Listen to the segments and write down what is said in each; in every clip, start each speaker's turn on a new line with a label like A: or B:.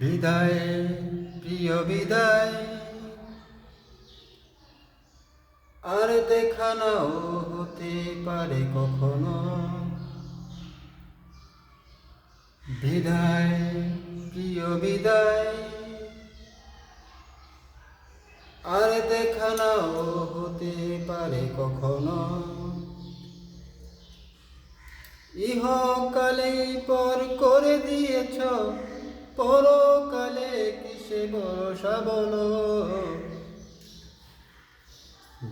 A: বিদায়, প্রিয় বিদায়, আর দেখা নাও হতে পারে কখনো। বিদায়, প্রিয় বিদায়, আর দেখা নাও হতে পারে কখনো। ইহকালেই পর করে দিয়েছ, পরকালে কিসে ভরসা বলো।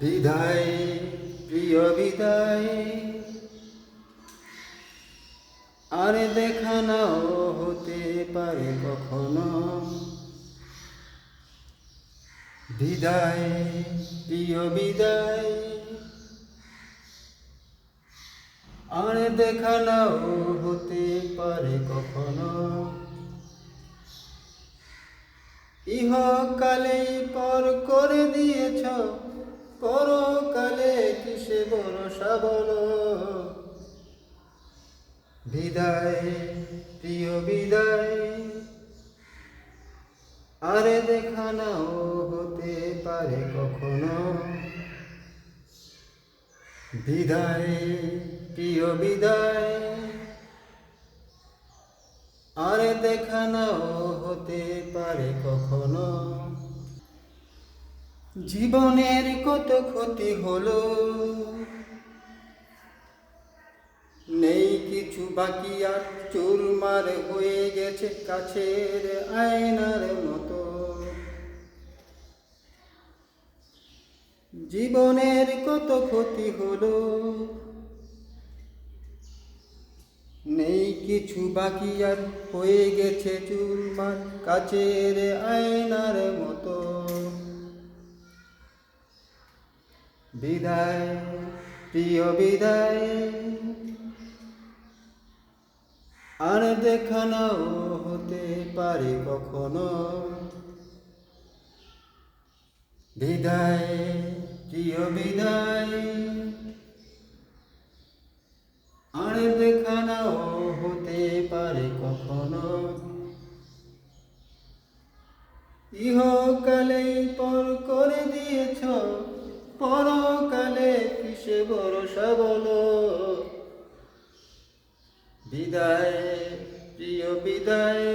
A: বিদায়, প্রিয় বিদায়, আর দেখা নাও হতে পারে কখনো। বিদায়, প্রিয় বিদায়, আর দেখা নাও হতে পারে কখনো। ইহকালেই পর করে দিয়েছ, পরকালে কিসে ভরসা বলো। বিদায়, প্রিয় বিদায়, আরে দেখা নাও হতে পারে কখনো। বিদায়, প্রিয় বিদায়, আরে দেখা নাও হতে পারে কখনো। জীবনের কত ক্ষতি হলো, নেই কিছু বাকি আর চুরমার হয়ে গেছে কাছের আয়নার মতো। জীবনের কত ক্ষতি হলো, নেই কিছু বাকি আর হয়ে গেছে চুরমার কাছের আয়নার মতো। বিদায়, প্রিয় বিদায়, আর দেখা নাও হতে পারে কখনো। বিদায়, প্রিয় বিদায়, আর দেখা নাও হতে পারে কখনো। ইহকালেই পর করে দিয়েছ, পরকালে কিসে ভরসা বলো। বিদায়, প্রিয় বিদায়,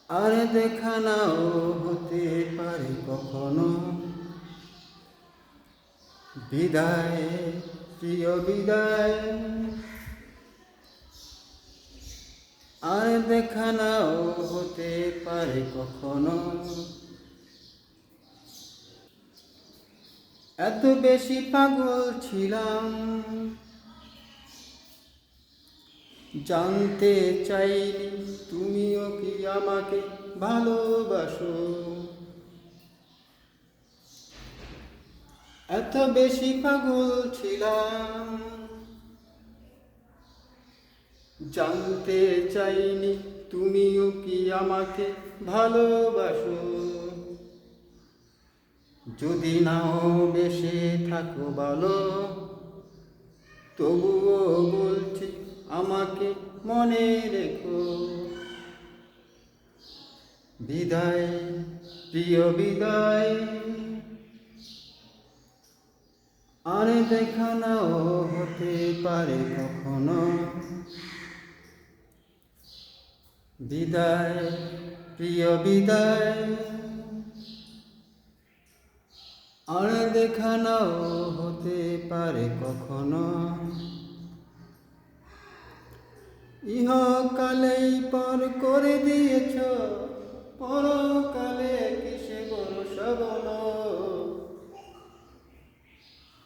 A: আর দেখা নাও হতে পারে কখনো। বিদায়, প্রিয় বিদায়, আর দেখা নাও হতে পারে কখনো। এত বেশি পাগল ছিলাম, জানতে চাইনি তুমিও কি আমাকে ভালোবাসো। এত বেশি পাগল ছিলাম, জানতে চাইনি তুমিও কি আমাকে ভালোবাসো। যদি নাও বেশে থাকো ভালো, তবুও বলছি আমাকে মনে রেখো। বিদায়, প্রিয় বিদায়, আর দেখা নাও হতে পারে কখনো। বিদায়, প্রিয় বিদায়, আর দেখা নাও হতে পারে কখনো। ইহকালেই পর করে দিয়েছ, পরকালে কিসে ভরসা বলো।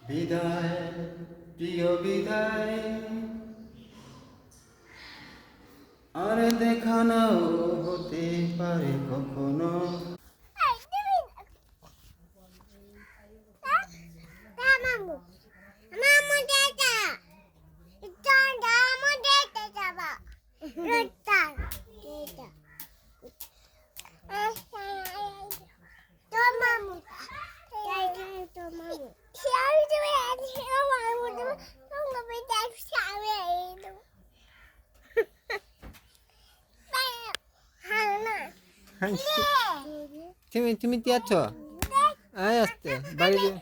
A: বিদায়, প্রিয় বিদায়, আর দেখা নাও হতে পারে কখনো। তুমি কি আছো আয় আসতে বাড়ি দিয়ে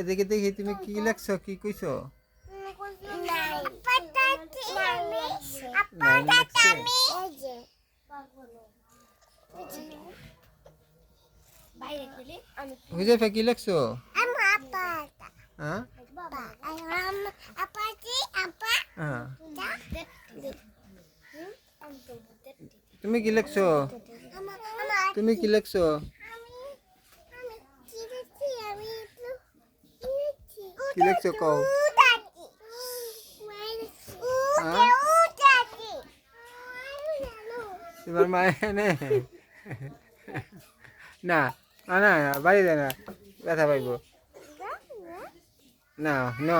A: এদিকে দেখি তুমি কি লেখছো কি কইছো হুজাইফা কি লেখছো হ্যাঁ তুমি কি লেখছো তুমি কি লেখছো কি লেখছো কও তোমার মায়ের নেই না না না বাড়ি দেয় না ব্যথা পাইব না না